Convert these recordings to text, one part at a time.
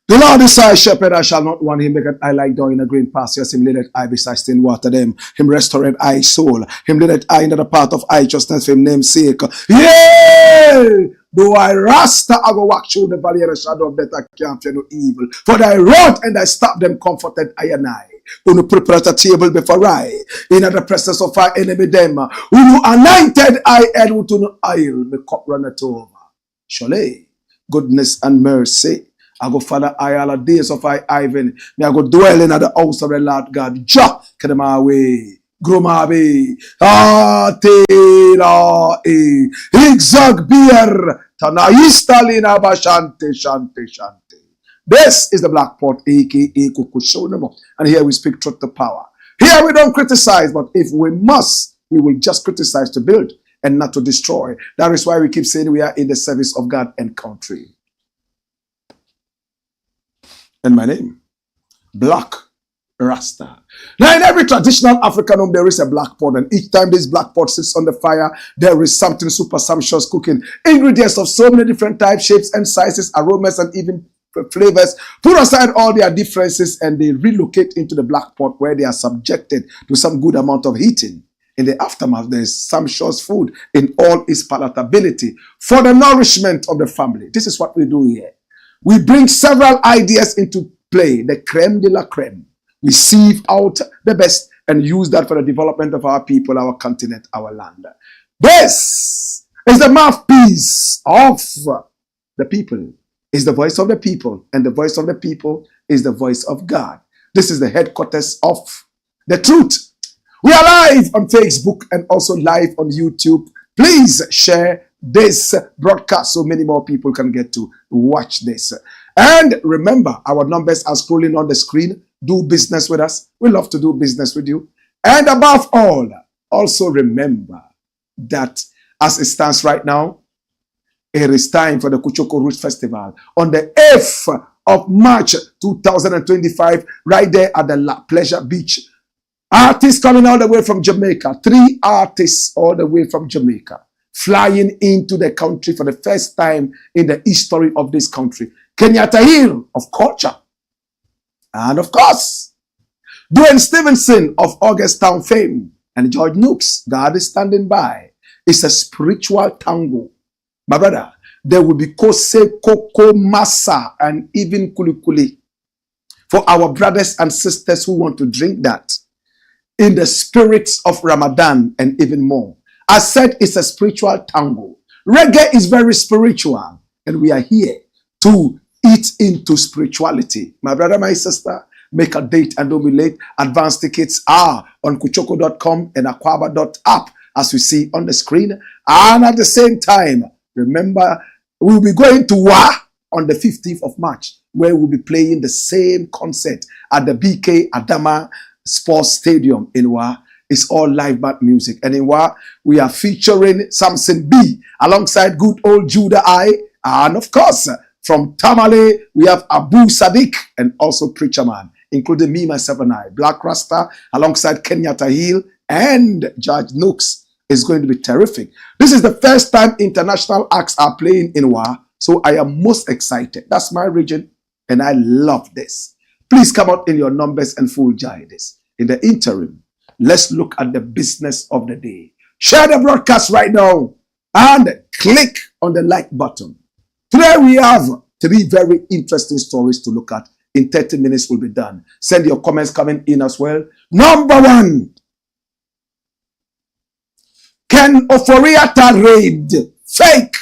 The Lord is my shepherd, I shall not want him, because I like down in a green pastures. Him leadeth I beside still water them. Him restored I soul. Him leadeth I into the path of righteousness for him name's sake. Yea! Though I RASTA, I go walk through the valley of the shadow of death, I can't fear no evil. For thy rod and thy staff them comforted I and I. Who prepare a table before I, in the presence of our enemy them. Who anointed I head with no oil, the cup runneth over. Surely, goodness and mercy I go follow I all the days of I Ivan. Me I go dwell in the house of the Lord God. Jah, come my way. Grumabe. Tela e. Igzag beer. Tanaistalina bashante shante shante. This is the Black Pot, aka Kukushonamo. And here we speak truth to power. Here we don't criticize, but if we must, we will just criticize to build and not to destroy. That is why we keep saying we are in the service of God and country. And my name, Blakk Rasta. Now in every traditional African home there is a black pot, and each time this black pot sits on the fire, there is something super sumptuous cooking. Ingredients of so many different types, shapes and sizes, aromas and even flavors. Put aside all their differences and they relocate into the black pot where they are subjected to some good amount of heating. In the aftermath, there is sumptuous food in all its palatability for the nourishment of the family. This is what we do here. We bring several ideas into play, the creme de la creme. We sieve out the best and use that for the development of our people, our continent, our land. This is the mouthpiece of the people, is the voice of the people, and the voice of the people is the voice of God. This is the headquarters of the truth. We are live on Facebook and also live on YouTube. Please share this broadcast so many more people can get to watch this. And remember, our numbers are scrolling on the screen. Do business with us. We love to do business with you. And above all, also remember that as it stands right now, it is time for the Kuchoko Roots Festival on the 8th of March 2025, right there at the Pleasure Beach. Artists coming all the way from Jamaica. 3 artists all the way from Jamaica, flying into the country for the first time in the history of this country. Kenyatta Hill of culture. And of course, Dwayne Stevenson of August Town fame and George Nooks, God is standing by. It's a spiritual tango. My brother, there will be kose, koko, masa, and even kulikuli for our brothers and sisters who want to drink that in the spirits of Ramadan and even more. I said it's a spiritual tango. Reggae is very spiritual, and we are here to eat into spirituality. My brother, my sister, make a date and don't be late. Advance tickets are on kuchoko.com and akwaba.app as we see on the screen. And at the same time, remember, we'll be going to WA on the 15th of March, where we'll be playing the same concert at the BK Adama Sports Stadium in WA. It's all live band music. And in WA, we are featuring Samson B alongside good old Judah I. And of course, from Tamale, we have Abu Sadiq and also Preacher Man, including me, myself, and I. Black Rasta alongside Kenyatta Hill and George Nooks is going to be terrific. This is the first time international acts are playing in WA, so I am most excited. That's my region, and I love this. Please come out in your numbers and full joy this. In the interim, let's look at the business of the day. Share the broadcast right now and click on the like button. Today we have 3 very interesting stories to look at. In 30 minutes we'll be done. Send your comments coming in as well. Number 1. Ken Ofori-Atta raid fake?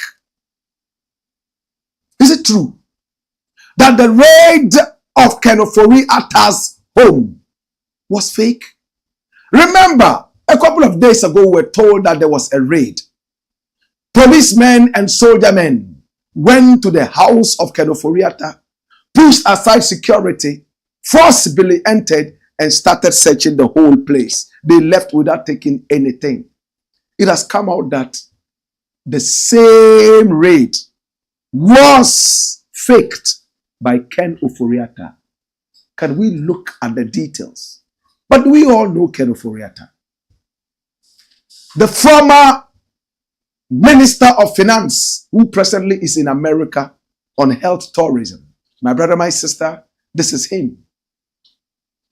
Is it true that the raid of Ken Ofori-Atta's home was fake? Remember, a couple of days ago, we were told that there was a raid. Policemen and soldiermen went to the house of Ken Ofori-Atta, pushed aside security, forcibly entered, and started searching the whole place. They left without taking anything. It has come out that the same raid was faked by Ken Ofori-Atta. Can we look at the details? But we all know Ken Ofori-Atta, the former Minister of Finance, who presently is in America on health tourism. My brother, my sister, this is him.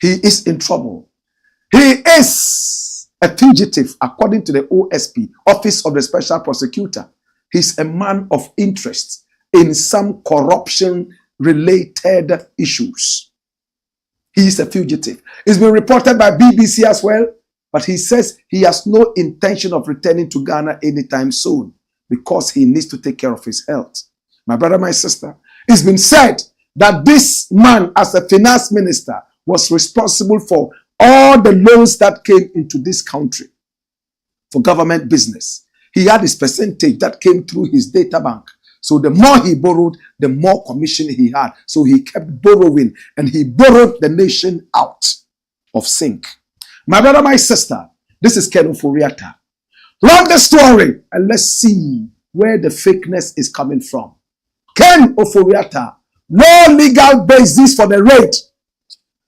He is in trouble. He is a fugitive, according to the OSP, Office of the Special Prosecutor. He's a man of interest in some corruption-related issues. He is a fugitive. It's been reported by BBC as well, but he says he has no intention of returning to Ghana anytime soon because he needs to take care of his health. My brother, my sister, it's been said that this man, as a finance minister, was responsible for all the loans that came into this country for government business. He had his percentage that came through his data bank. So the more he borrowed, the more commission he had. So he kept borrowing, and he borrowed the nation out of sync. My brother, my sister, this is Ken Ofori-Atta. Run the story and let's see where the fakeness is coming from. Ken Ofori-Atta, no legal basis for the raid.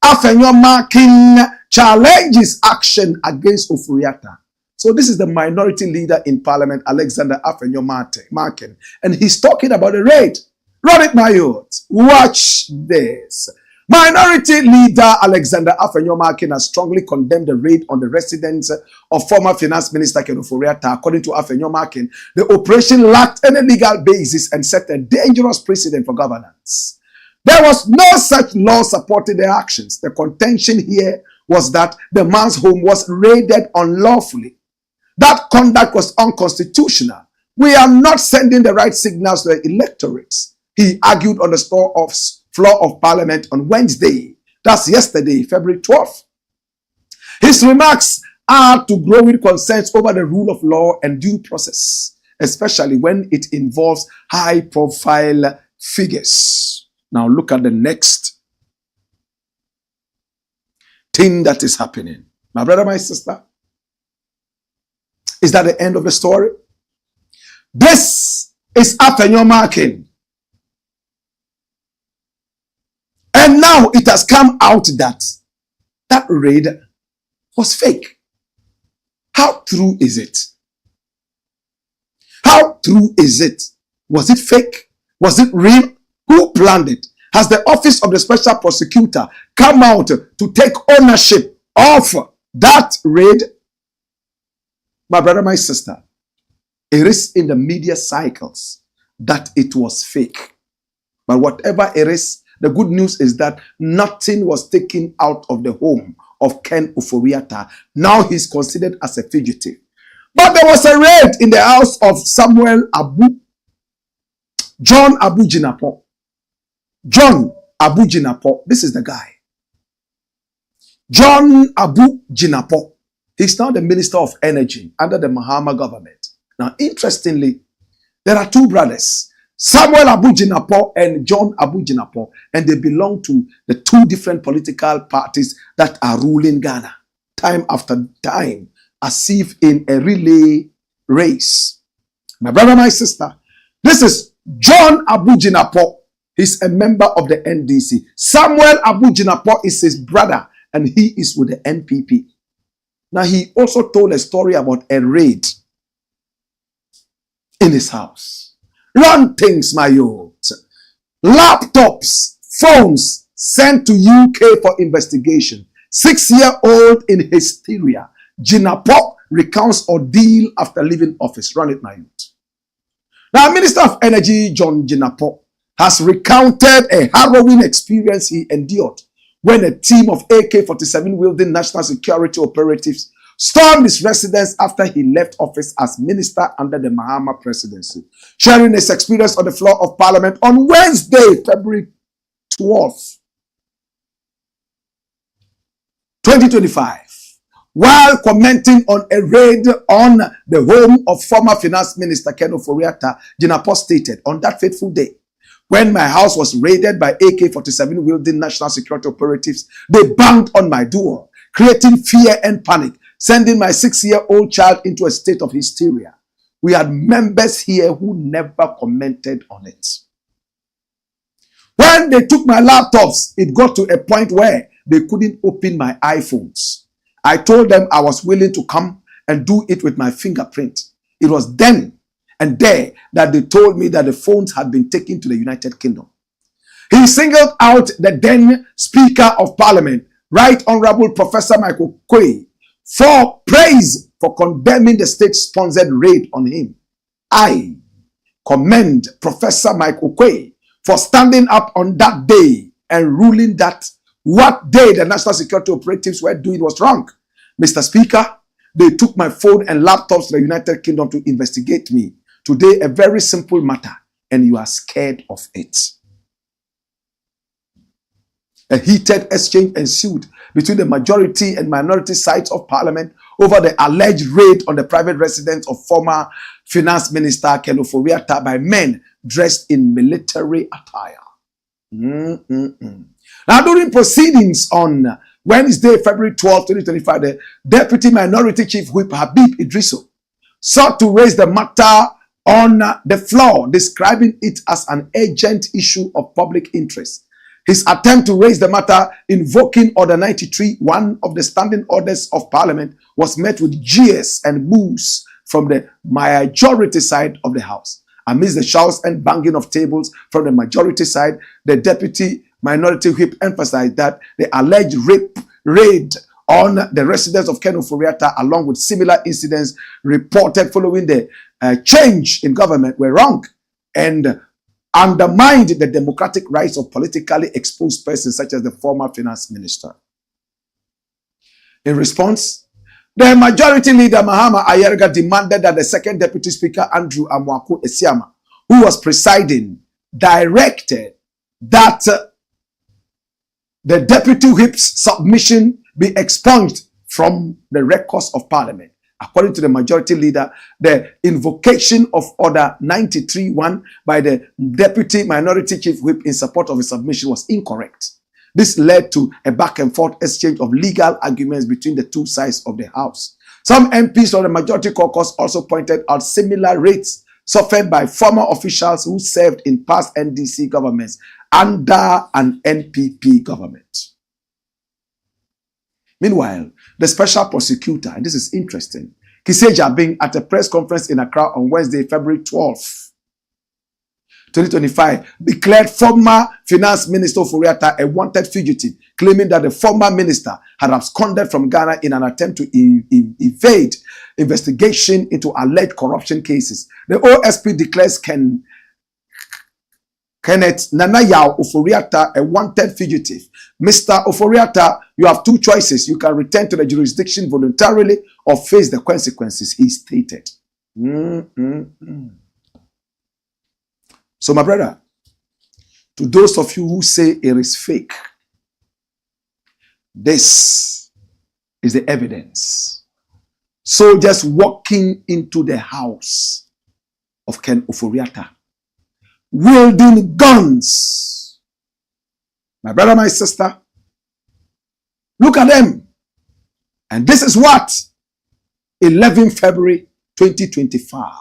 Afenyo King challenges action against Ofori-Atta. So this is the minority leader in Parliament, Alexander Afenyo Markin, and he's talking about the raid. Run it, my youth. Watch this. Minority leader Alexander Afenyo Markin has strongly condemned the raid on the residence of former Finance Minister Ken Ofori-Atta. According to Afenyo Markin, the operation lacked any legal basis and set a dangerous precedent for governance. There was no such law supporting their actions. The contention here was that the man's home was raided unlawfully. That conduct was unconstitutional. We are not sending the right signals to the electorates, he argued on the floor of Parliament on Wednesday. That's yesterday, February 12th. His remarks are to growing concerns over the rule of law and due process, especially when it involves high-profile figures. Now look at the next thing that is happening. My brother, my sister, is that the end of the story? This is Afenyo Markin. And now it has come out that that raid was fake. How true is it? How true is it? Was it fake? Was it real? Who planned it? Has the Office of the Special Prosecutor come out to take ownership of that raid? My brother, my sister, it is in the media cycles that it was fake. But whatever it is, the good news is that nothing was taken out of the home of Ken Ofori-Atta. Now he's considered as a fugitive. But there was a raid in the house of John Abu Jinapor. John Abu Jinapor. This is the guy. John Abu Jinapor. He's now the Minister of Energy under the Mahama government. Now, interestingly, there are two brothers, Samuel Abu Jinapor and John Abu Jinapor, and they belong to the two different political parties that are ruling Ghana, time after time, as if in a relay race. My brother, my sister, this is John Abu Jinapor. He's a member of the NDC. Samuel Abu Jinapor is his brother, and he is with the NPP. Now, he also told a story about a raid in his house. Run things, my youth. Laptops, phones sent to UK for investigation. 6-year-old in hysteria. Jinapor recounts ordeal after leaving office. Run it, my youth. Now, Minister of Energy John Jinapor has recounted a harrowing experience he endured when a team of AK-47 wielding national security operatives stormed his residence after he left office as minister under the Mahama presidency. Sharing his experience on the floor of Parliament on Wednesday, February 12th, 2025, while commenting on a raid on the home of former finance minister Ken Ofori-Atta, Jinapor stated, "On that fateful day, when my house was raided by AK-47 wielding national security operatives, they banged on my door, creating fear and panic, sending my 6-year-old child into a state of hysteria. We had members here who never commented on it. When they took my laptops, it got to a point where they couldn't open my iPhones. I told them I was willing to come and do it with my fingerprint. It was then and there that they told me that the phones had been taken to the United Kingdom." He singled out the then Speaker of Parliament, Right Honorable Professor Michael Quay, for praise for condemning the state-sponsored raid on him. I commend Professor Michael Quay for standing up on that day and ruling that what day the national security operatives were doing was wrong. Mr. Speaker, they took my phone and laptops to the United Kingdom to investigate me. Today, a very simple matter, and you are scared of it. A heated exchange ensued between the majority and minority sides of Parliament over the alleged raid on the private residence of former finance minister Ken Ofori-Atta by men dressed in military attire. Now, during proceedings on Wednesday, February 12, 2025, the Deputy Minority Chief Whip Habib Idriso sought to raise the matter on the floor, describing it as an urgent issue of public interest. His attempt to raise the matter, invoking Order 93, one of the standing orders of Parliament, was met with jeers and boos from the majority side of the House. Amidst the shouts and banging of tables from the majority side, the Deputy Minority Whip emphasized that the alleged raid on the residence of Ken Ofori-Atta, along with similar incidents reported following the change in government, were wrong and undermined the democratic rights of politically exposed persons such as the former finance minister. In response, the majority leader Mahama Ayerga demanded that the second deputy speaker Andrew Amwaku Esiama, who was presiding, directed that the deputy whip's submission be expunged from the records of Parliament. According to the majority leader, the invocation of Order 93.1 by the Deputy Minority Chief Whip in support of his submission was incorrect. This led to a back and forth exchange of legal arguments between the two sides of the House. Some MPs of the majority caucus also pointed out similar rates suffered by former officials who served in past NDC governments under an NPP government. Meanwhile, the special prosecutor, and this is interesting, Kiseja Bing, at a press conference in Accra on Wednesday, February 12, 2025, declared former Finance Minister Ofori-Atta a wanted fugitive, claiming that the former minister had absconded from Ghana in an attempt to evade investigation into alleged corruption cases. The OSP declares Kenneth Nanayao Ofori-Atta a wanted fugitive. Mr. Ofori-Atta, you have two choices. You can return to the jurisdiction voluntarily or face the consequences, he stated. So, my brother, to those of you who say it is fake, this is the evidence. Soldiers walking into the house of Ken Ofori-Atta, wielding guns. My brother, my sister, look at them. And this is what? 11 February 2025.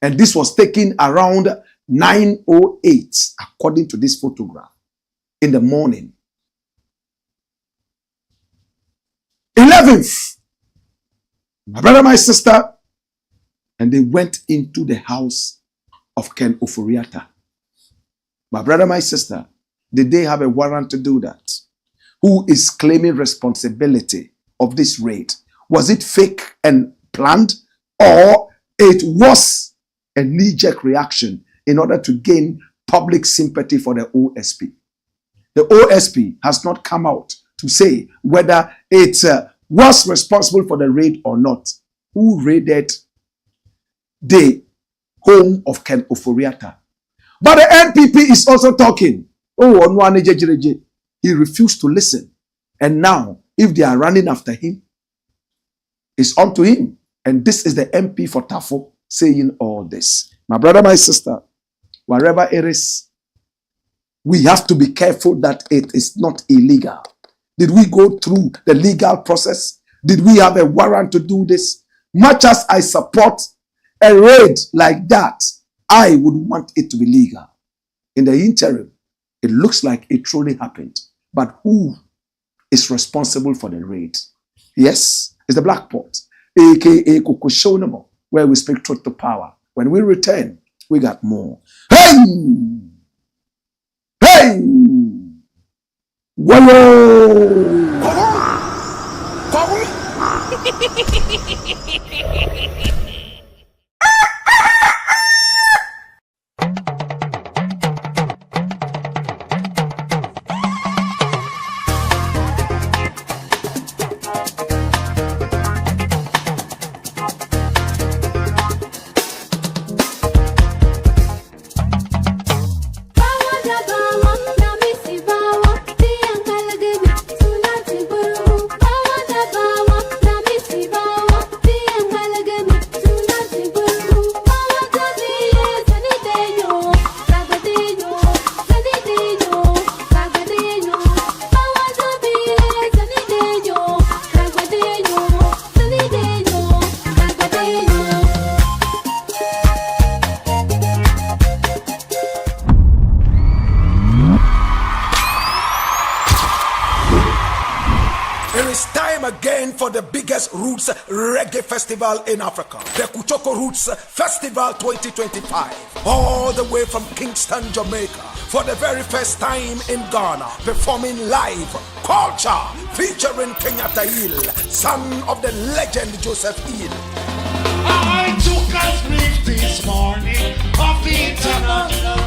And this was taken around 9:08, according to this photograph, in the morning. 11th, my brother, my sister, and they went into the house of Ken Ofori-Atta. My brother, my sister, did they have a warrant to do that? Who is claiming responsibility of this raid? Was it fake and planned, or it was a knee-jerk reaction in order to gain public sympathy for the OSP? The OSP has not come out to say whether it was responsible for the raid or not. Who raided the home of Ken Ofori-Atta? But the NPP is also talking. Oh, he refused to listen. And now, if they are running after him, it's on to him. And this is the MP for Tafo saying all this. My brother, my sister, wherever it is, we have to be careful that it is not illegal. Did we go through the legal process? Did we have a warrant to do this? Much as I support a raid like that, I would want it to be legal. In the interim, it looks like it truly happened. But who is responsible for the raid? Yes, it's the Blakk Pot, aka Kokoshonamo, where we speak truth to power. When we return, we got more. Hey! Hey! Whoa! For the biggest roots reggae festival in Africa, the Kotoka Roots Festival 2025, all the way from Kingston, Jamaica, for the very first time in Ghana, performing live culture featuring Kenyatta Hill, son of the legend Joseph Hill. I took a brief this morning of the international.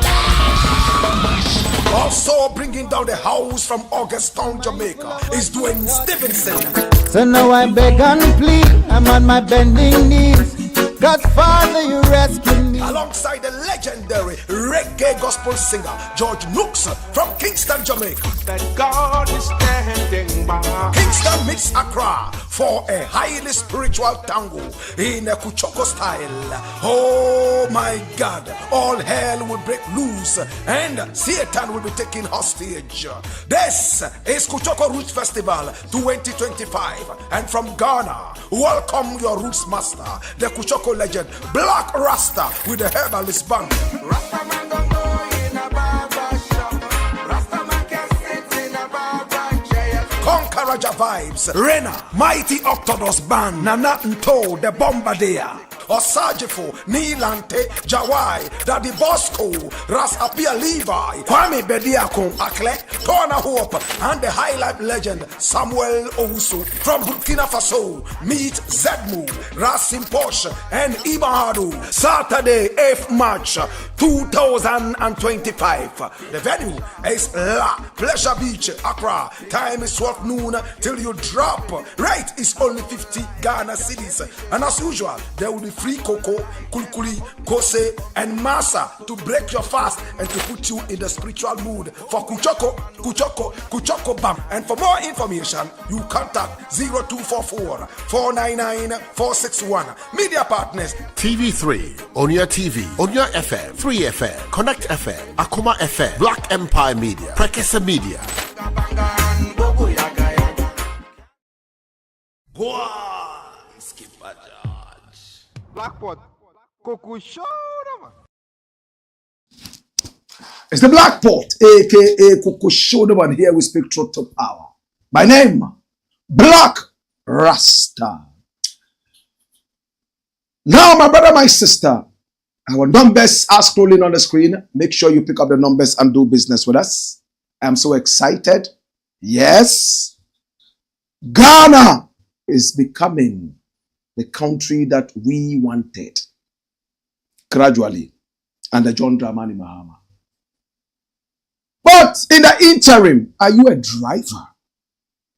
Also bringing down the house from Augustown, Jamaica, is Dwayne Stevenson. So now I beg and plead, I'm on my bending knees. Godfather, you rescue me. Alongside the legendary reggae gospel singer George Nooks from Kingston, Jamaica. That God is standing by. Kingston meets Accra for a highly spiritual tango in a Kotoka style. Oh my God, all hell will break loose and Satan will be taken hostage. This is Kotoka Roots Festival 2025, and from Ghana, welcome your roots master, the Kotoka legend Blakk RASTA with the herbalist band. Rasta man don't go in a barber shop. Rasta man can sit in a barber chair. Conqueror vibes, Rena, Mighty Octodus Band, Nana Nto, the Bombardier. Osajifo, Nilante, Jawai, Daddy Bosco, Ras Apia Levi, Kwame Bediakon, Akle, Tona Hope, and the high life legend Samuel Owusu from Burkina Faso. Meet Zedmu, Rasim Porsche, and Ibahadu. Saturday, 8th March 2025. The venue is La Pleasure Beach, Accra. Time is 12 noon till you drop. Rate is only 50 Ghana cedis. And as usual, there will be free cocoa, kulkuli, kose, and masa to break your fast and to put you in the spiritual mood for Kuchoko Bam. And for more information, you contact 0244 499 461. Media partners TV3, Onia TV, Onia FM, 3FM, Connect FM, Akuma FM, Black Empire Media, Prekesa Media. Blakk Pot, Kokoshonamo. It's the Blakk Pot, aka Kokoshonamo, and here we speak truth to power. My name, Blakk RASTA. Now, my brother, my sister, our numbers are scrolling on the screen. Make sure you pick up the numbers and do business with us. I'm so excited. Yes, Ghana is becoming the country that we wanted gradually under John Dramani Mahama. But in the interim, are you a driver?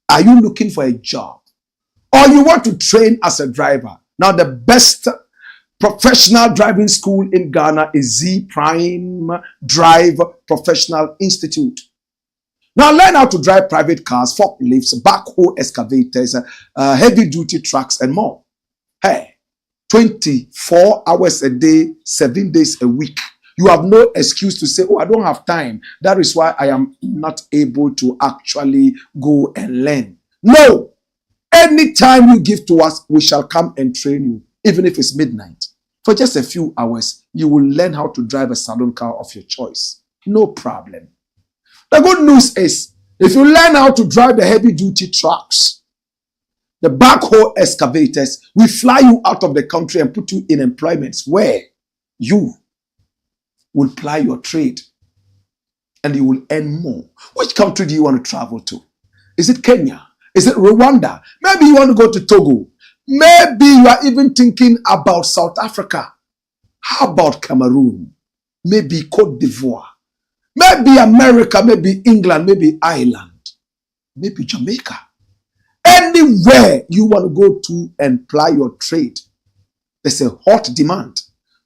Are you looking for a job? or you want to train as a driver. Now, the best professional driving school in Ghana is Z Prime Drive Professional Institute. Now, learn how to drive private cars, forklifts, backhoe excavators, heavy-duty trucks, and more. Hey, 24 hours a day, 7 days a week. You have no excuse to say, oh, I don't have time. That is why I am not able to actually go and learn. No. Anytime you give to us, we shall come and train you, even if it's midnight. For just a few hours, you will learn how to drive a saloon car of your choice. No problem. The good news is, if you learn how to drive the heavy-duty trucks, the backhoe excavators, we fly you out of the country and put you in employments where you will ply your trade and you will earn more. Which country do you want to travel to? Is it Kenya? Is it Rwanda? Maybe you want to go to Togo. Maybe you are even thinking about South Africa. How about Cameroon? Maybe Cote d'Ivoire. Maybe America, maybe England, maybe Ireland, maybe Jamaica. Anywhere you want to go to and ply your trade, there's a hot demand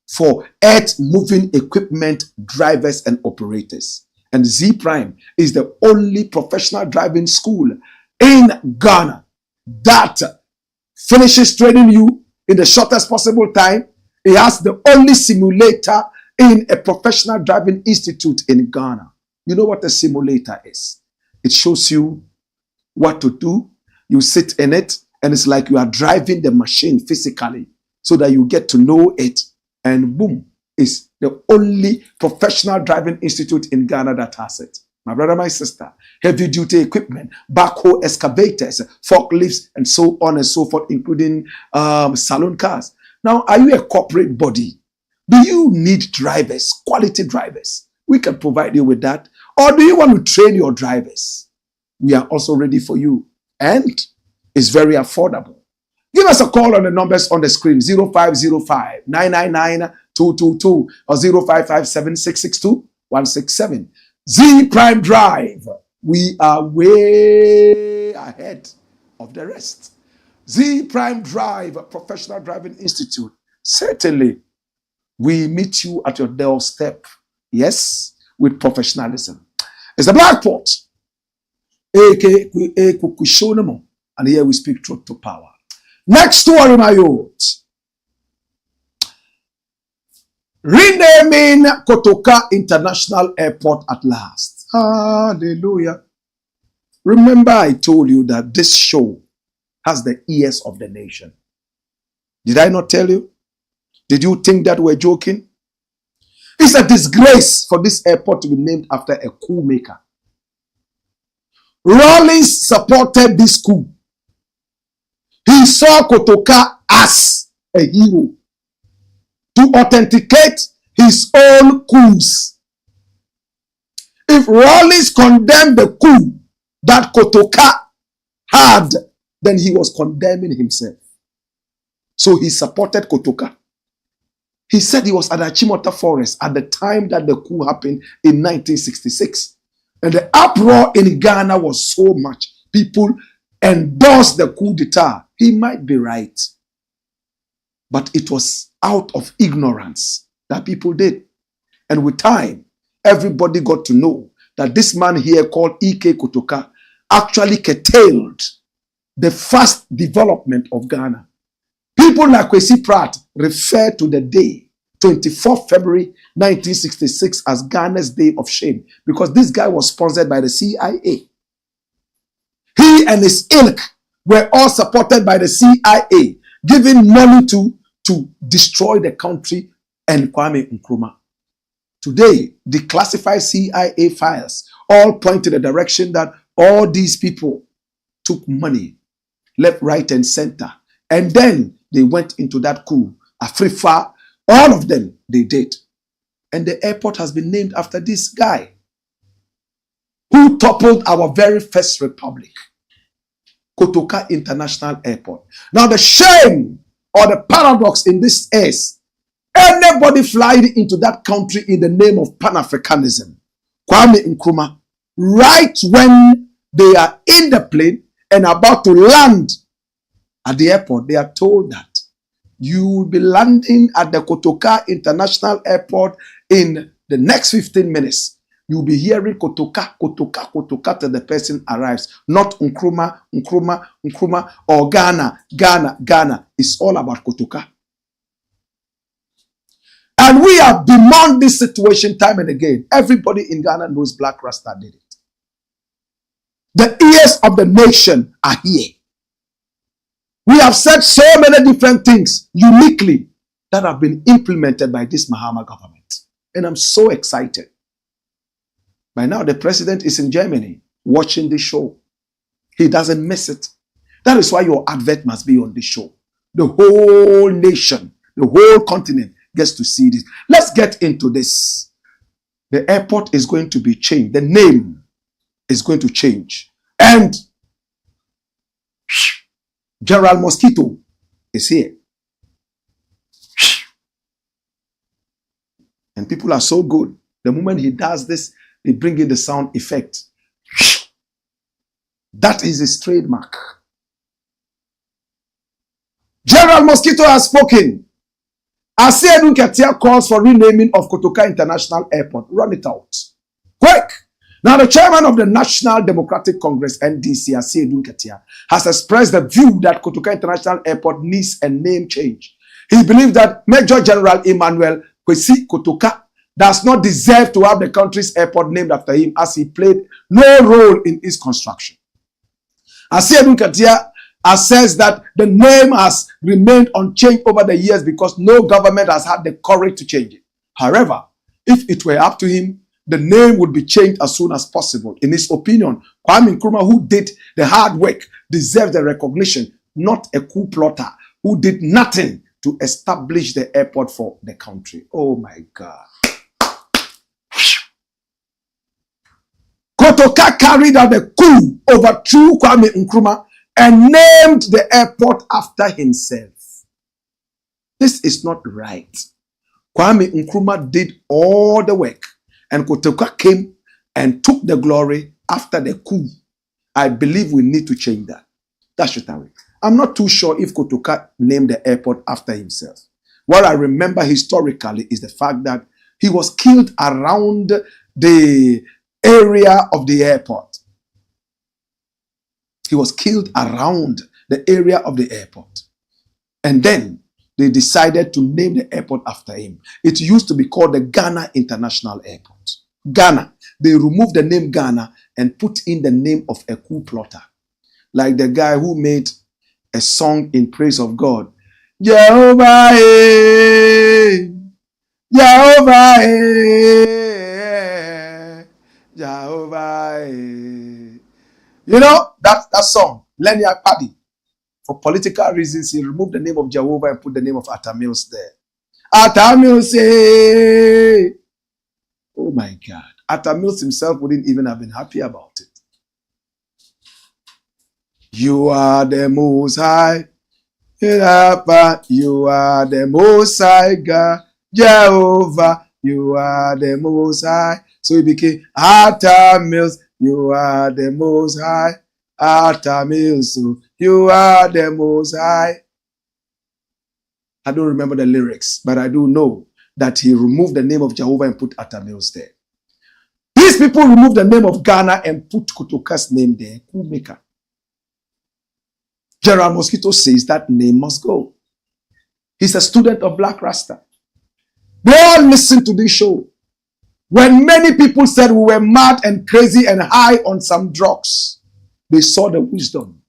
for earth-moving equipment drivers and operators. And Z Prime is the only professional driving school in Ghana that finishes training you in the shortest possible time. It has the only simulator in a professional driving institute in Ghana. You know what a simulator is? It shows you what to do. You sit in it, and it's like you are driving the machine physically so that you get to know it. And boom, it's the only professional driving institute in Ghana that has it. My brother, my sister, heavy-duty equipment, backhoe excavators, forklifts, and so on and so forth, including saloon cars. Now, are you a corporate body? Do you need drivers, quality drivers? We can provide you with that. Or do you want to train your drivers? We are also ready for you. And it's very affordable. Give us a call on the numbers on the screen, 0505-999-222 or 0557-662-167. Z Prime Drive. We are way ahead of the rest. Z Prime Drive, Professional Driving Institute. Certainly, we meet you at your doorstep. Yes, with professionalism. It's the Blackport. And here we speak truth to power. Next story, my youth. Renaming Kotoka International Airport at last. Hallelujah. Remember I told you that this show has the ears of the nation. Did I not tell you? Did you think that we're joking? It's a disgrace for this airport to be named after a coup maker. Rawlings supported this coup. He saw Kotoka as a hero to authenticate his own coups. If Rawlings condemned the coup that Kotoka had, then he was condemning himself. So he supported Kotoka. He said he was at Achimota Forest at the time that the coup happened in 1966. And the uproar in Ghana was so much. People endorsed the coup d'etat. He might be right. But it was out of ignorance that people did. And with time, everybody got to know that this man here called E.K. Kotoka actually curtailed the fast development of Ghana. People like Kwesi Pratt refer to the day, 24 February 1966, as Ghana's Day of Shame, because this guy was sponsored by the CIA. He and his ilk were all supported by the CIA, giving money to destroy the country and Kwame Nkrumah. Today, the classified CIA files all point to the direction that all these people took money, left, right, and center. And then they went into that coup. Afrifa, all of them, they did. And the airport has been named after this guy who toppled our very first republic, Kotoka International Airport. Now the shame or the paradox in this is, anybody flying into that country in the name of Pan-Africanism, Kwame Nkrumah, right when they are in the plane and about to land at the airport, they are told that you will be landing at the Kotoka International Airport in the next 15 minutes. You'll be hearing Kotoka, Kotoka, Kotoka till the person arrives. Not Nkrumah, Nkrumah, Nkrumah, or Ghana, Ghana, Ghana. It's all about Kotoka. And we have bemoaned this situation time and again. Everybody in Ghana knows Blakk Rasta did it. The ears of the nation are here. We have said so many different things uniquely that have been implemented by this Mahama government. And I'm so excited. By now, the president is in Germany watching this show. He doesn't miss it. That is why your advert must be on this show. The whole nation, the whole continent gets to see this. Let's get into this. The airport is going to be changed. The name is going to change. And General Mosquito is here. And people are so good. The moment he does this, they bring in the sound effect. That is his trademark. General Mosquito has spoken. Asiedu Nketia calls for renaming of Kotoka International Airport. Run it out. Quick! Now, the chairman of the National Democratic Congress, NDC, Asiedu Nketia, has expressed the view that Kotoka International Airport needs a name change. He believes that Major General Emmanuel Kwesi Kotoka does not deserve to have the country's airport named after him, as he played no role in its construction. Asiedu Nketia says that the name has remained unchanged over the years because no government has had the courage to change it. However, if it were up to him, the name would be changed as soon as possible. In his opinion, Kwame Nkrumah, who did the hard work, deserves the recognition, not a coup plotter who did nothing to establish the airport for the country. Oh my God. Kotoka carried out the coup, overthrew Kwame Nkrumah, and named the airport after himself. This is not right. Kwame Nkrumah did all the work, and Kotoka came and took the glory after the coup. I believe we need to change that. That's it. I'm not too sure if Kotoka named the airport after himself. What I remember historically is the fact that he was killed around the area of the airport. He was killed around the area of the airport. And then they decided to name the airport after him. It used to be called the Ghana International Airport. Ghana. They removed the name Ghana and put in the name of a coup plotter. Like the guy who made a song in praise of God. Jehovah, Jehovah, Jehovah. You know, that song, Lenya Paddy. For political reasons, he removed the name of Jehovah and put the name of Atta Mills there. Atta Mills, oh my God. Atta Mills himself wouldn't even have been happy about it. You are the Most High. You are the Most High God. Jehovah, you are the Most High. So he became Atta Mills. You are the Most High. Atta Mills, you are the Most High. I don't remember the lyrics, but I do know that he removed the name of Jehovah and put Atta Mills there. These people removed the name of Ghana and put Kotoka's name there. Coup maker. General Mosquito says that name must go. He's a student of Blakk Rasta. They all listen to this show. When many people said we were mad and crazy and high on some drugs, they saw the wisdom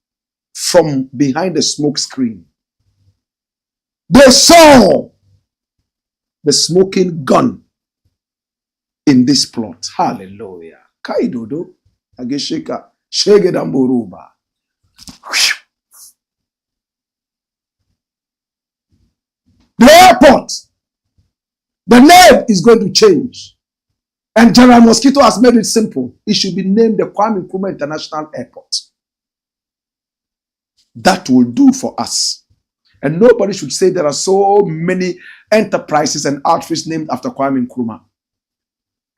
from behind the smoke screen. They saw the smoking gun in this plot. Hallelujah. Kaidodo, Agesheka, Shegedamboruba. The airport, the name is going to change. And General Mosquito has made it simple. It should be named the Kwame Nkrumah International Airport. That will do for us. And nobody should say there are so many enterprises and outfits named after Kwame Nkrumah.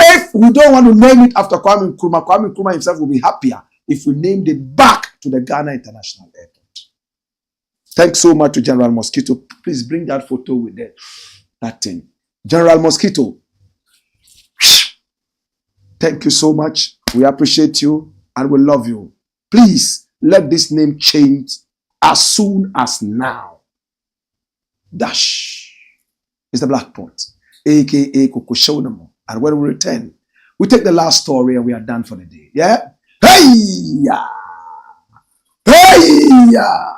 If we don't want to name it after Kwame Nkrumah himself will be happier if we named it back to the Ghana International Airport. Thanks so much to General Mosquito. Please bring that photo with that thing. General Mosquito. Thank you so much. We appreciate you and we love you. Please let this name change as soon as now. Dash is the Black Pot, aka Kokoshonamo. And when we return, we take the last story and we are done for the day. Yeah? Hey-ya! Hey-ya!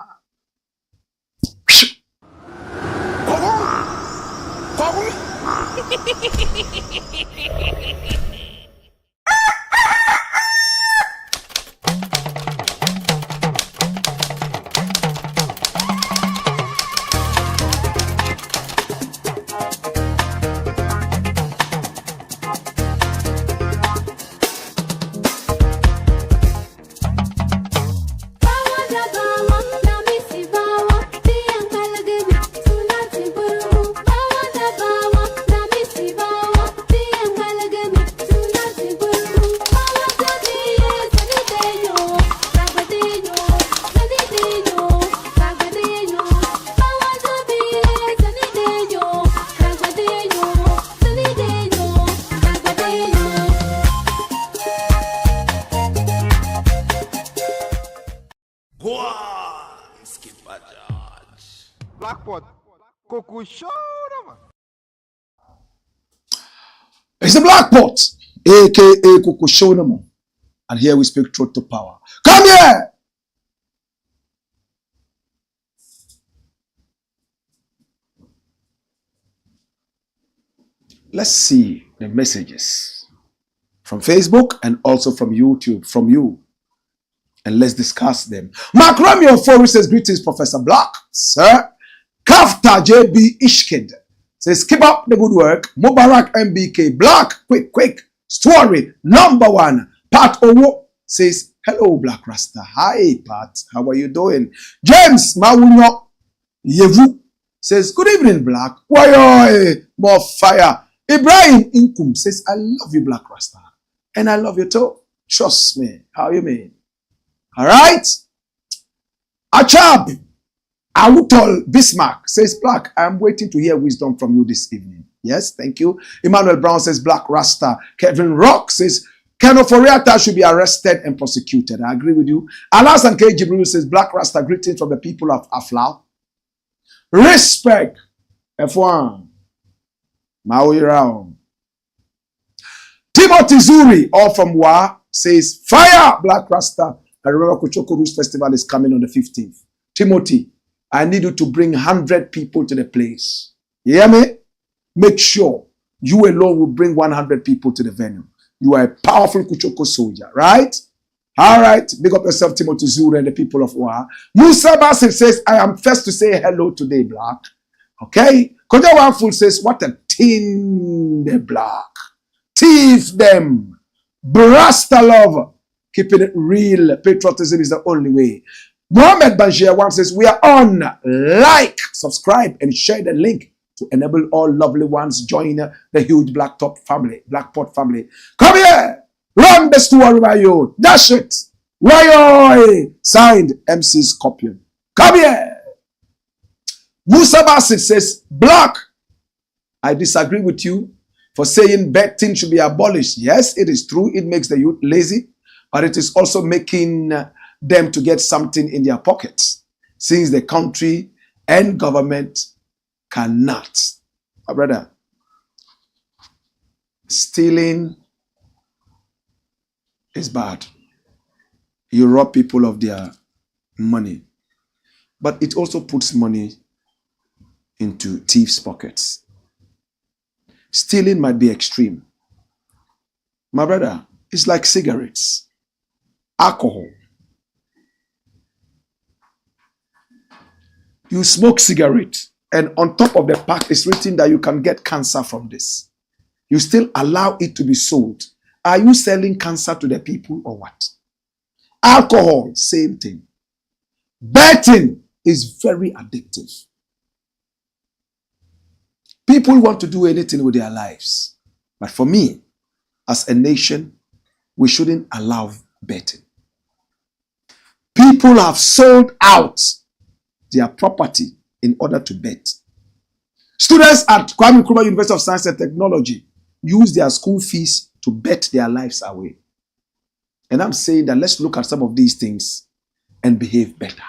Blackpot, Coco Show, man. It's the Black Pot, aka Kokoshonamo. And here we speak truth to power. Come here! Let's see the messages from Facebook and also from YouTube, from you. And let's discuss them. Mark Romeo Ofori says, greetings, Professor Blakk, sir. Kafta JB Ishkid says, keep up the good work. Mubarak MBK, Blakk, quick. Story number 1. Pat Owo says, hello, Black Rasta. Hi, Pat. How are you doing? James Mawunyo Yevu says, good evening, Blakk. Why, more fire. Ibrahim Inkum says, I love you, Black Rasta. And I love you too. Trust me. How you mean? All right. Achab Awutol Bismarck says, Blakk, I'm waiting to hear wisdom from you this evening. Yes, thank you. Emmanuel Brown says, Black Rasta. Kevin Rock says, Ken Ofori-Atta should be arrested and prosecuted. I agree with you. Alasan K. Jibril says, Black Rasta, greetings from the people of Afla. Respect. F1. Maui Timothy Zuri, all from Wa, says, fire, Black Rasta. I remember Kochoko Roots Festival is coming on the 15th. Timothy, I need you to bring 100 people to the place. You hear me? Make sure you alone will bring 100 people to the venue. You are a powerful Kochoko soldier, right? All right. Big up yourself, Timothy Zuri and the people of Wa. Musa Basil says, I am first to say hello today, Blakk. Okay? Koja Wanful says, what a team, the Blakk. Thief them. Brasta love. Keeping it real. Patriotism is the only way. Mohammed Banjir one says, we are on. Like, subscribe, and share the link to enable all lovely ones join the huge Black Pot family. Come here. Run the story by you. Dash it. Why? Signed MC Scorpion. Come here. Musa Basit says, Blakk, I disagree with you for saying betting should be abolished. Yes, it is true. It makes the youth lazy, but it is also making them to get something in their pockets, since the country and government cannot. My brother, stealing is bad. You rob people of their money, but it also puts money into thieves' pockets. Stealing might be extreme. My brother, it's like cigarettes, alcohol. You smoke cigarette, and on top of the pack is written that you can get cancer from this. You still allow it to be sold. Are you selling cancer to the people or what? Alcohol, same thing. Betting is very addictive. People want to do anything with their lives. But for me, as a nation, we shouldn't allow betting. People have sold out their property in order to bet. Students at Kwame Nkrumah University of Science and Technology use their school fees to bet their lives away. And I'm saying that let's look at some of these things and behave better.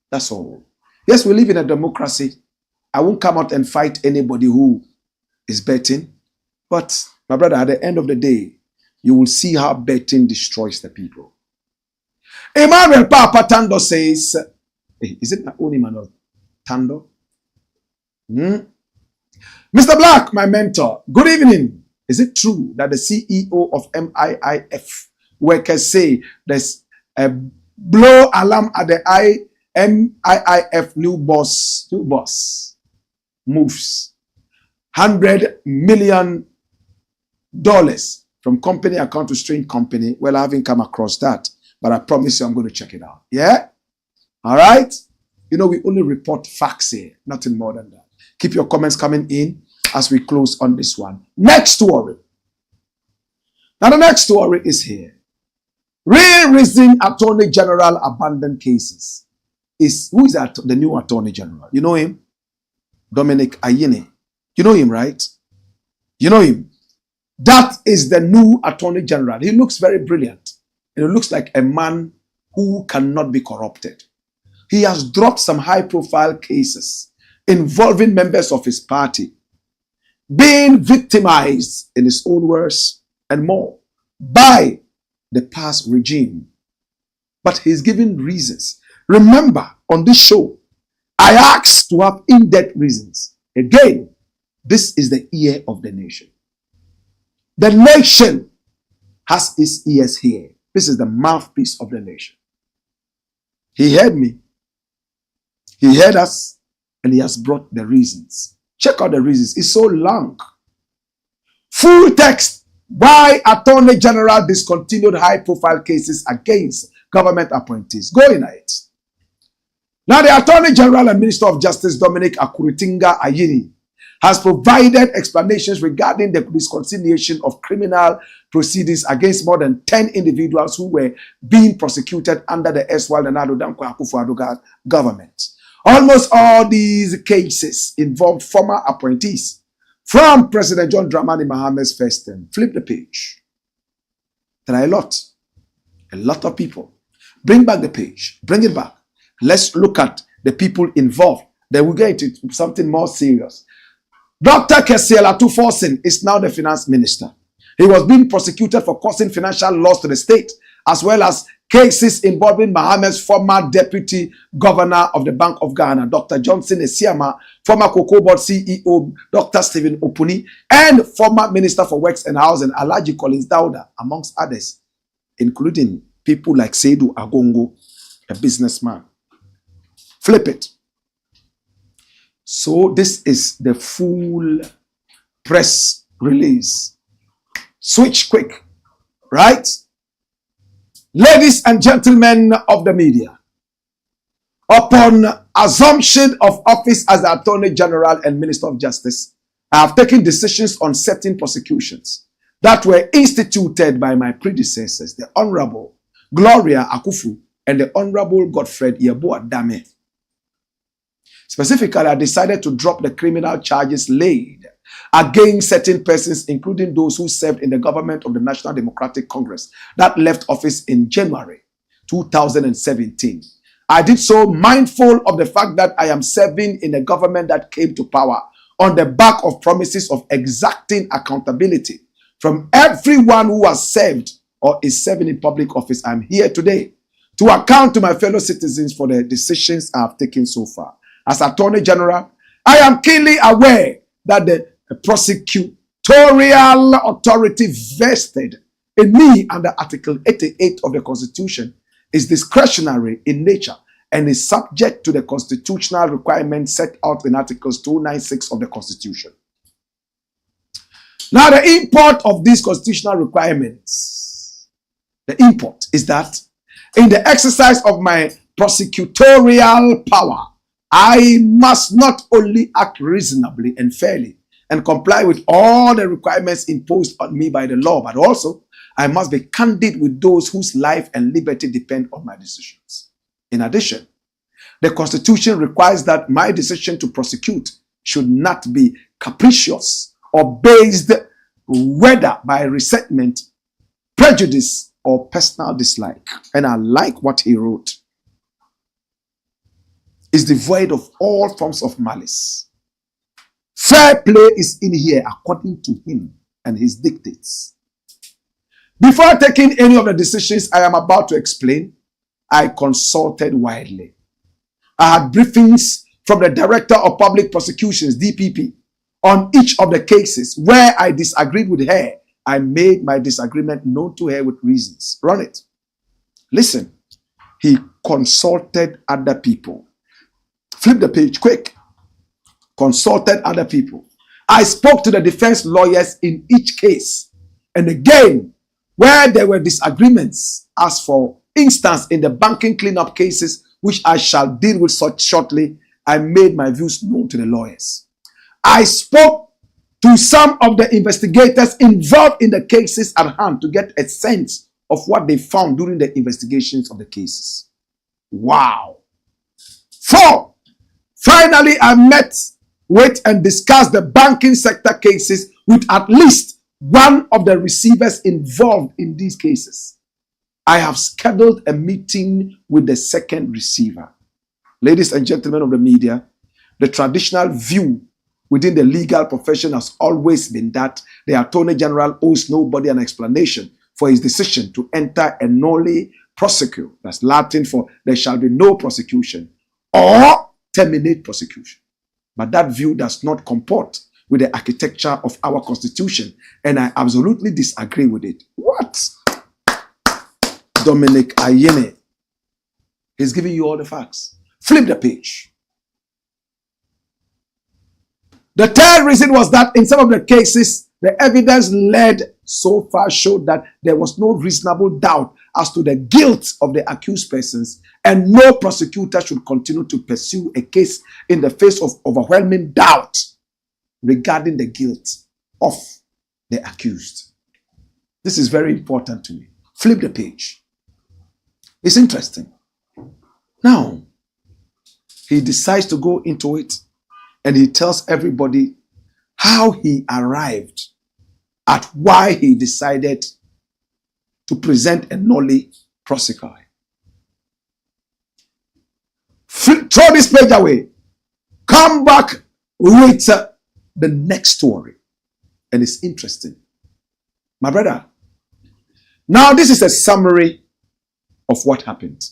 That's all. Yes, we live in a democracy. I won't come out and fight anybody who is betting. But, my brother, at the end of the day, you will see how betting destroys the people. Emmanuel Papa Tando says, hey, is it my own Emmanuel Tando? Mr. Blakk, my mentor, good evening. Is it true that the CEO of MIIF workers say there's a blow alarm at the MIIF new boss moves $100 million from company account to strange company? Well, I haven't come across that, but I promise you I'm going to check it out. Yeah? All right? You know, we only report facts here, nothing more than that. Keep your comments coming in as we close on this one. Next story. Now, the next story is here. Real reason Attorney General abandoned cases is, who is the new Attorney General? You know him? Dominic Ayine. You know him, right? You know him. That is the new Attorney General. He looks very brilliant. And he looks like a man who cannot be corrupted. He has dropped some high-profile cases involving members of his party, being victimized, in his own words, and more, by the past regime. But he's given reasons. Remember, on this show, I asked to have in-depth reasons. Again, this is the ear of the nation. The nation has its ears here. This is the mouthpiece of the nation. He heard me. He heard us, and he has brought the reasons. Check out the reasons. It's so long. Full text. Why Attorney General discontinued high-profile cases against government appointees. Go in it. Now, the Attorney General and Minister of Justice, Dominic Akuritinga Ayini, has provided explanations regarding the discontinuation of criminal proceedings against more than 10 individuals who were being prosecuted under the erstwhile Nana Dankwa Akufo-Addo government. Almost all these cases involved former appointees from President John Dramani Mahama's first term. Flip the page. There are a lot of people. Bring back the page. Bring it back. Let's look at the people involved. Then we'll get into something more serious. Dr. Ato Forson is now the finance minister. He was being prosecuted for causing financial loss to the state, as well as cases involving Mahama's former deputy governor of the Bank of Ghana, Dr. Johnson Esiama, former Cocoa Board CEO, Dr. Stephen Opuni, and former Minister for Works and Housing, Alhaji Collins Dauda, amongst others, including people like Seydou Agongo, a businessman. Flip it. So this is the full press release. Switch quick, right? Ladies and gentlemen of the media, upon assumption of office as the Attorney General and Minister of Justice, I have taken decisions on certain prosecutions that were instituted by my predecessors, the Honorable Gloria Akufu and the Honorable Godfred Yeboah-Dame. Specifically, I decided to drop the criminal charges laid against certain persons, including those who served in the government of the National Democratic Congress that left office in January 2017. I did so mindful of the fact that I am serving in a government that came to power on the back of promises of exacting accountability from everyone who has served or is serving in public office. I'm here today to account to my fellow citizens for the decisions I have taken so far. As Attorney General, I am keenly aware that the prosecutorial authority vested in me under Article 88 of the Constitution is discretionary in nature and is subject to the constitutional requirements set out in Articles 296 of the Constitution. Now, the import of these constitutional requirements, the import is that in the exercise of my prosecutorial power, I must not only act reasonably and fairly and comply with all the requirements imposed on me by the law, but also I must be candid with those whose life and liberty depend on my decisions. In addition, The Constitution requires that my decision to prosecute should not be capricious or based whether by resentment, prejudice, or personal dislike. And I like what he wrote. It's devoid of all forms of malice. Fair play is in here according to him and his dictates. Before taking any of the decisions I am about to explain, I consulted widely. I had briefings from the Director of Public Prosecutions, DPP, on each of the cases. Where I disagreed with her, I made my disagreement known to her with reasons. Run it. Listen. He consulted other people. Flip the page quick. Consulted other people. I spoke to the defense lawyers in each case. And again, where there were disagreements, as for instance in the banking cleanup cases, which I shall deal with such shortly, I made my views known to the lawyers. I spoke to some of the investigators involved in the cases at hand to get a sense of what they found during the investigations of the cases. Wow. 4. Finally, I met with and discussed the banking sector cases with at least one of the receivers involved in these cases. I have scheduled a meeting with the second receiver. Ladies and gentlemen of the media, the traditional view within the legal profession has always been that the Attorney General owes nobody an explanation for his decision to enter a nolle prosecute. That's Latin for there shall be no prosecution, or terminate prosecution. But that view does not comport with the architecture of our Constitution, and I absolutely disagree with it. What? Dominic Ayene. He's giving you all the facts. Flip the page. The third reason was that in some of the cases, the evidence led so far showed that there was no reasonable doubt as to the guilt of the accused persons, and no prosecutor should continue to pursue a case in the face of overwhelming doubt regarding the guilt of the accused. This is very important to me. Flip the page. It's interesting. Now, he decides to go into it, and he tells everybody how he arrived at why he decided to present a nolle prosequi. Throw this page away. Come back with the next story. And it's interesting. My brother, now this is a summary of what happened.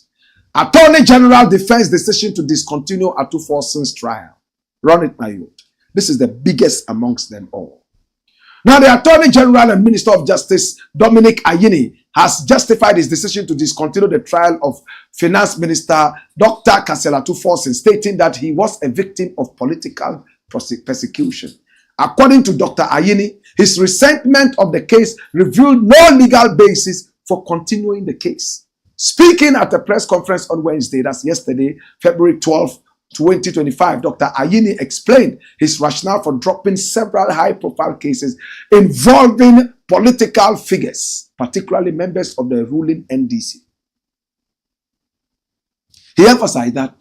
Attorney General defense decision to discontinue Ato Forson's trial. Run it, my youth. This is the biggest amongst them all. Now, the Attorney General and Minister of Justice, Dominic Ayine, has justified his decision to discontinue the trial of Finance Minister Dr. Ato Forson, stating that he was a victim of political persecution. According to Dr. Ayine, his resentment of the case revealed no legal basis for continuing the case. Speaking at a press conference on Wednesday, that's yesterday, February 12, 2025, Dr. Ayine explained his rationale for dropping several high-profile cases involving political figures, particularly members of the ruling NDC. He emphasized that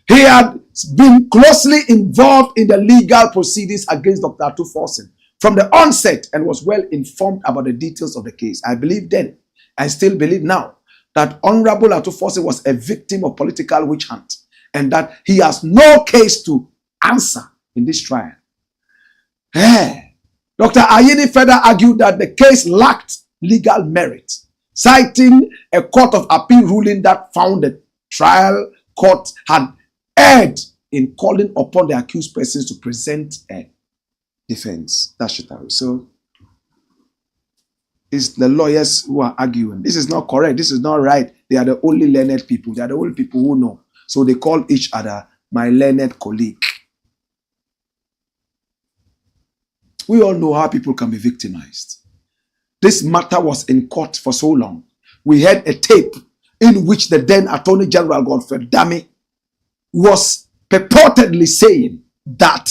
he had been closely involved in the legal proceedings against Dr. Ato Forson from the onset and was well informed about the details of the case. I believe then, and still believe now, that Honorable Ato Forson was a victim of political witch hunt, and that he has no case to answer in this trial. Dr. Ayine further argued that the case lacked legal merit, citing a court of appeal ruling that found the trial court had erred in calling upon the accused persons to present a defense. That's it. So, it's the lawyers who are arguing. This is not correct. This is not right. They are the only learned people. They are the only people who know. So they call each other my learned colleague. We all know how people can be victimized. This matter was in court for so long. We had a tape in which the then Attorney General Godfred Dame was purportedly saying that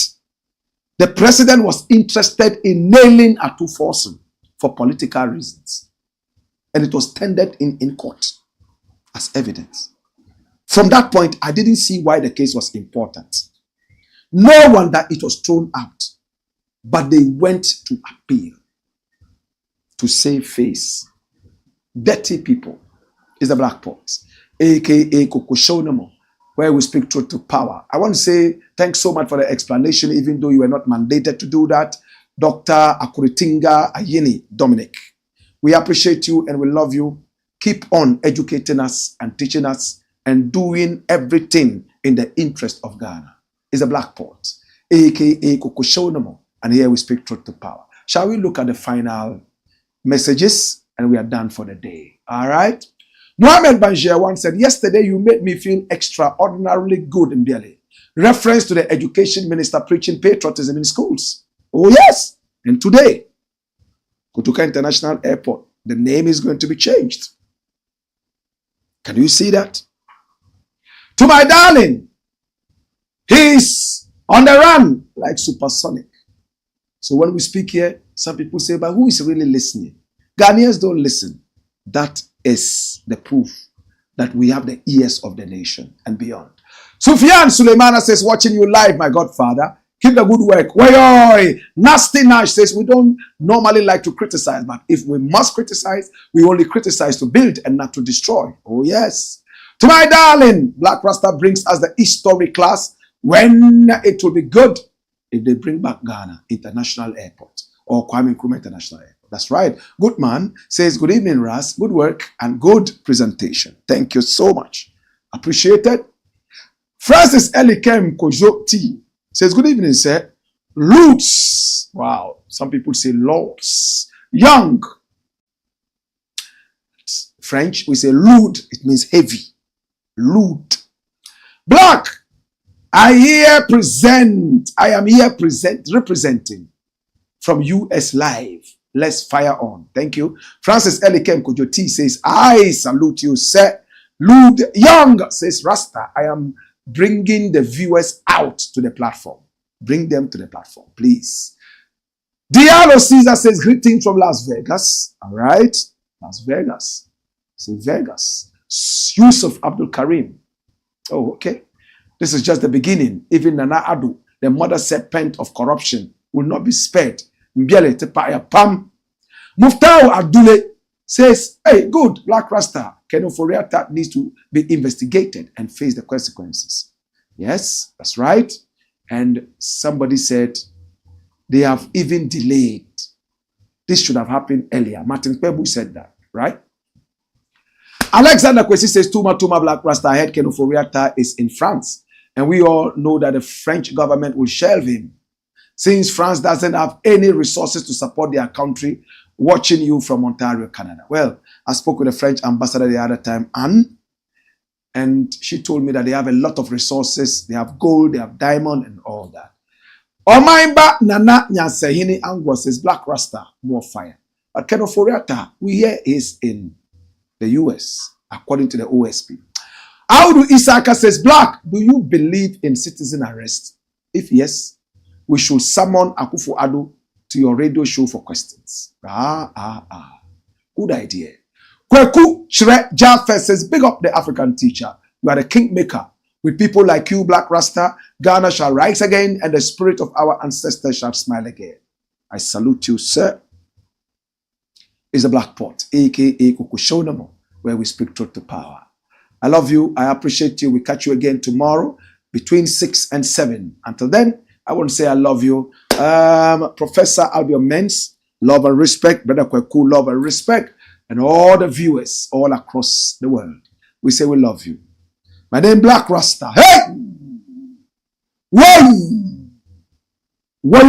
the president was interested in nailing Ato Forson for political reasons. And it was tendered in court as evidence. From that point, I didn't see why the case was important. No wonder it was thrown out. But they went to appeal to save face. Dirty people is the Black Pot, aka Kokoshonamo, where we speak truth to power. I want to say thanks so much for the explanation, even though you were not mandated to do that. Dr. Akuritinga Ayini Dominic. We appreciate you and we love you. Keep on educating us and teaching us and doing everything in the interest of Ghana. It's a Black Pot, aka Kokoshonamo. And here we speak truth to power. Shall we look at the final messages? And we are done for the day. All right. Mohammed Banjir once said, yesterday you made me feel extraordinarily good in Biale. Reference to the education minister preaching patriotism in schools. Oh yes. And today, Kotoka International Airport, the name is going to be changed. Can you see that? To my darling, he's on the run like supersonic. So when we speak here, some people say, but who is really listening? Ghanaians don't listen. That is the proof that we have the ears of the nation and beyond. Sufyan Suleimana says, watching you live, my godfather. Keep the good work. Way, Nasty Nash says, we don't normally like to criticize, but if we must criticize, we only criticize to build and not to destroy. Oh yes. To my darling, Black Rasta brings us the history class when it will be good if they bring back Ghana International Airport or Kwame Nkrumah International Airport. That's right. Good man says, good evening, Ras. Good work and good presentation. Thank you so much. Appreciated. Francis Elikem Kojo T says, good evening, sir. Roots. Wow. Some people say lords. Young. French, we say lood. It means heavy. Lood. Black. I am here representing from US Live. Let's fire on. Thank you. Francis Elikem Kojo T says, I salute you, sir. Lud Young says, Rasta, I am bringing the viewers out to the platform. Bring them to the platform, please. Diallo Caesar says, greetings from Las Vegas. All right. Las Vegas. Say Vegas. Yusuf Abdul Karim. Oh, okay. This is just the beginning. Even Nana Adu, the mother serpent of corruption, will not be spared. Mbiele Tepaya Pam. Muftau Abdule says, hey, good, Black Rasta. Ofori-Atta needs to be investigated and face the consequences. Yes, that's right. And somebody said, they have even delayed. This should have happened earlier. Martin Kpebu said that, right? Alexander Kwesi says, Tuma Black Rasta ahead. Ofori-Atta is in France. And we all know that the French government will shelve him, since France doesn't have any resources to support their country. Watching you from Ontario, Canada. Well, I spoke with the French ambassador the other time, Anne, and she told me that they have a lot of resources. They have gold, they have diamond, and all that. Omaimba Nana Nyansehini Angwa says, Black Rasta, more fire. But Ofori-Atta, we hear is in the US, according to the OSP. Audu Isaka says, Black, do you believe in citizen arrest? If yes, we should summon Akufo-Addo to your radio show for questions. Good idea. Kweku Shre Jaffe says, big up the African teacher. You are the kingmaker. With people like you, Black Rasta, Ghana shall rise again and the spirit of our ancestors shall smile again. I salute you, sir. It's a Black Pot, aka Kokoshonamo, where we speak truth to power. I love you. I appreciate you. We catch you again tomorrow between 6 and 7. Until then, I want to say I love you. Professor Albion Mens, love and respect. Brother Kweku, love and respect. And all the viewers all across the world, we say we love you. My name Black Rasta. Hey! Whoa! Whoa!